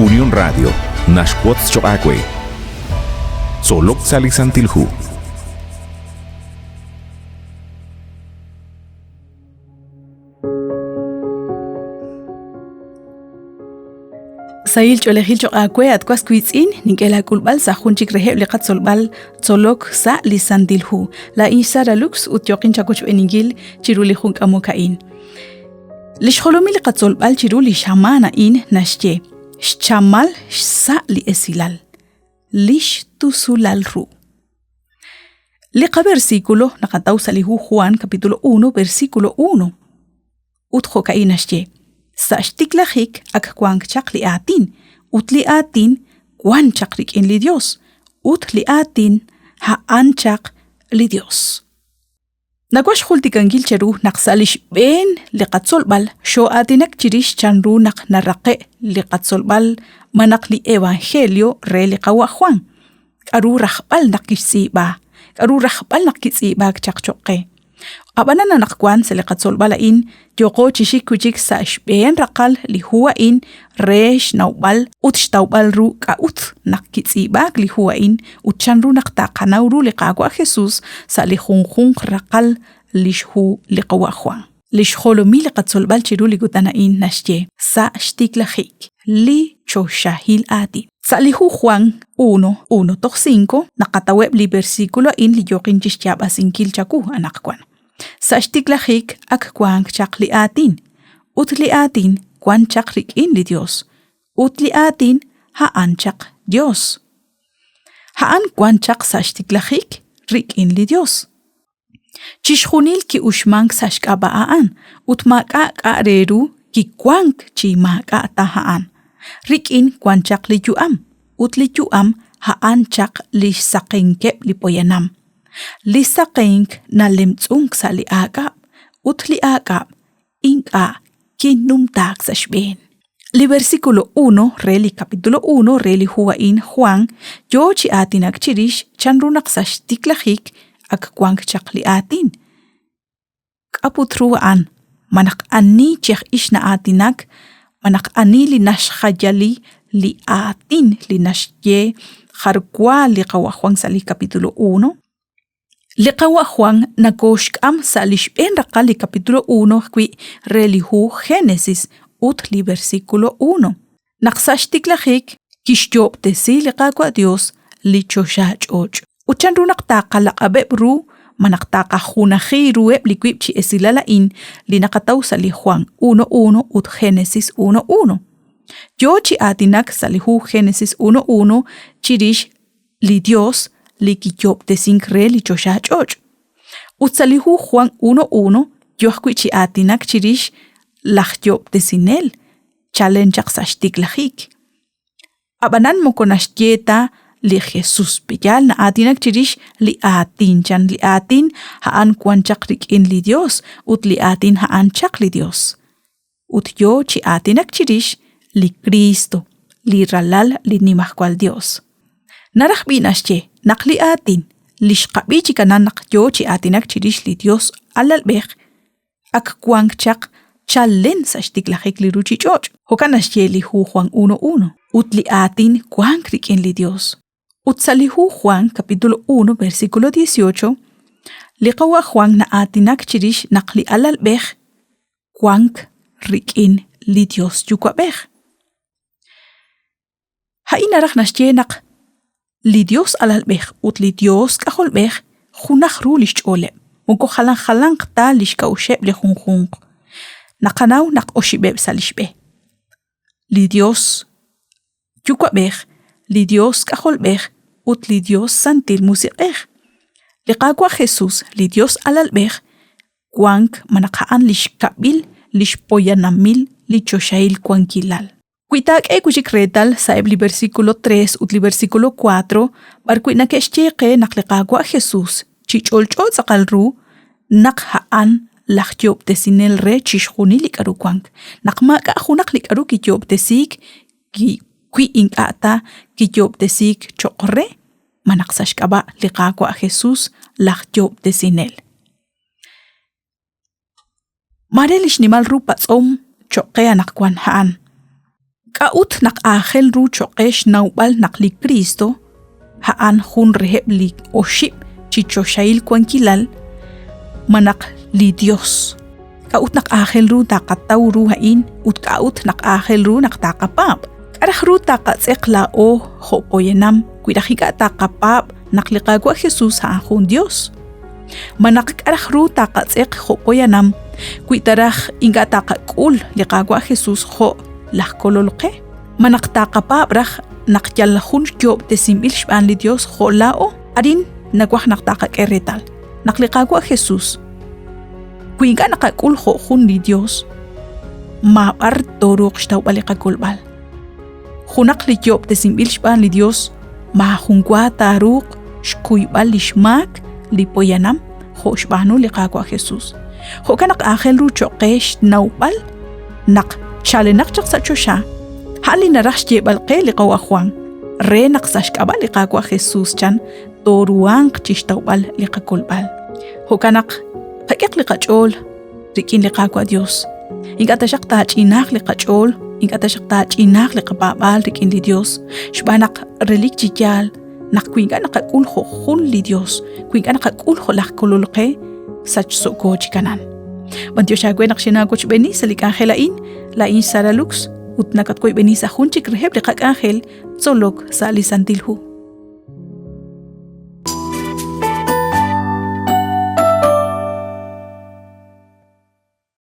Unión Radio, Nashquatz Choacue. Solok Salisantilhu. Sail cholehil choacue atkuas kuitzin ninkela kulbal sa junchik reheb liqat solbal solok sa lisantilhu la insara lux utyoqin chakoch enigil chiruli junk amokain lishkholomi liqat solbal chiruli shamana in nashje chamal sa li esilal lish tusulal ru liqa versículo naqataw salihu Juan capítulo 1 versículo 1 utjo kain nashje sa shtiklahik ak kwang chakli atin utli atin kwan chakrik in li Dios utli atin ha anchak li Dios nagwash khultikangil cheru naqsalish ben liqatsolbal sho atinak chirish chanru naq naraqe liqatsolbal manaqli evangelio re liqawa Juan karu rahbal naqisiba karu rahbal naqisiba chaqchoqe abanana naqkwan seliqatsolbala in yoko chishikuchik sa shben raqal li huwa in resh naubal utshtaubal ru ka ut naqkitsibak li huwa in utchanru naqtaqanawru liqaqwa Jesus sa li khunkhun raqal lishhu liqawa Juan lishkholomi liqatsolbal chiru ligutana in nashje sa shtiklahik li choshahil ati Salihu Juan 1:1-5 naqataweb li versículo in li yoqin chishyab asinkil chaku anaqkwan. Sa shtiklahik ak kwan chakli atin. Utli atin kwan chakrik in li Dios. Utli atin haan chak Dios. Haan kwan chak sa shtiklahik rik in li Dios. Chishkhunil ki ushmank sa shkabaan utmaka reru ki kwank chi maka tahaan. Rikin kwan chak li juam, ut li juam haan chak li sakinkep li poyanam. Li sakink na limtsung sa li agap, ut li agap inka kinumtak sa shben. Li versikulo 1, reli kapitulo 1, reli huwa in Juan, yo chi atin ak chirish chanrunak sa shtiklahik ak kwang chak li atin. Kaputruan, manak ani chek ish na atinak, manak ani li nashkhajali li atin li nashye kharkwa li qawahuang sa li kapitulo 1 li qawahuang nakoshkam sa li shben raqal li kapitulo 1 kwi relihu Génesis ut li versículo 1 naqsashtiklahik kishyob tesi li qaqwa Dios li choshach'och uchan runak taqalaqabeb ru manaqtaqa junajiru likwib chi esilala in li naqataw sa li Juan 1:1 ut Génesis 1:1. Yo chi atinak sa li hu Génesis 1:1 chirish li Dios li kiyob te sinkre li choshach'och. Ut sa li hu Juan 1:1 yo kwi chi atinak chirish lajyob te sinel chalenchak sa shtiklahik. Abanan mo konashtieta li Jesus piyal na atinak chirish li atin chan li atin haan kwan chakrik in li Dios ut li atin haan chak li Dios. Ut yo chi atinak chirish li Cristo li ralal li nimahkwal Dios. Narakbi nashche nakli atin li shqabi chikanan nak yo chi atinak chirish li Dios alalbek ak kwan chak chalen sa shtiklahik li ruchi choch. Hokan nashche li hu Juan 1:1 ut li atin kwan krik in li Dios. Utsalihu Juan capítulo 1 versículo 18 liqawa Juan na atinak chirish naqli alalbeh kwank rikin li Dios yukwabeh. Hainarak nashjenak li Dios alalbeh ut li Dios kaholbeh khunakh rulish ole munko khalang qta lish kausheb li khunkhung naqanaw naq oshibeb salishbe li Dios yukwabeh li Dios kaholbeh ut li Dios santil musiqeh. Li qaqwa Jesus li Dios alalbeh kwank manaqaan lish kabil lish poyanamil li choshail kwankilal. Kuitak kuchik retal sa li versículo 3 ut li versículo 4 barkuit na keshcheqe naqli qaqwa Jesus chicholchot saqalru naqhaan lajyob tesinel re chishkhuni li karu kwank. Naqma ka khunak li karu kiyob tesik ki Qui inkata kiyob desik chokre manaqsashkaba liqaqwa Jesus lajyob desinel. Marelish nimal rupa tsom choqe anaqkwan haan. Kaut nak ángel ru choqesh naubal nak li Cristo, haan hun reheb li oship chicho shail kwankilal, manak li Dios. Kaut nak ángel ru takataw ru hain, ut kaut nak ángel ru nak takapap. Karah ru takatsek la o hopoyenam, kuidahika takapap nak liqagwa Jesus haan hun Dios. Manak karah ru takatsek hopoyanam, kuidarah inga takakul liqagwa Jesus ho lahkololke. Manak takapap rah nak yalahun kyob te simbil shban li Dios ho lao, arin nagwah nak takakeretal, nak liqagwa Jesus. Kuinga nakakul ho hun li Dios, maar torok shtaw balikagulbal. Hunak li kyob te simbil shban li Dios, mahungwa taruk shkuybal li shmak li poyanam ho shbanu liqagwa Jesus. Ho kanak ángel ru choqesh naubal nak chalenak chak sa chosha. Hali na rash jebal ke liqawa Juan. Re nak sashkaba liqagwa Jesus chan toruang chishtawbal liqakulbal. Ho kanak Hakik liqachol, rikin liqagwa Dios. Ingata shak tachinak liqachol, ingata shak tachinak liqababal rikin li Dios. Shbanak relik chikyal, nak kuinga nakakul ho hun li Dios, kuinga nakakul ho lahkololke, sach soko chikanan. Bantyo shagwe nak shinagoch beni sa likangelain, lain saralux, ut nakatkoy beni sa hunchik reheb liqag angel, tsolog sa alisantilhu.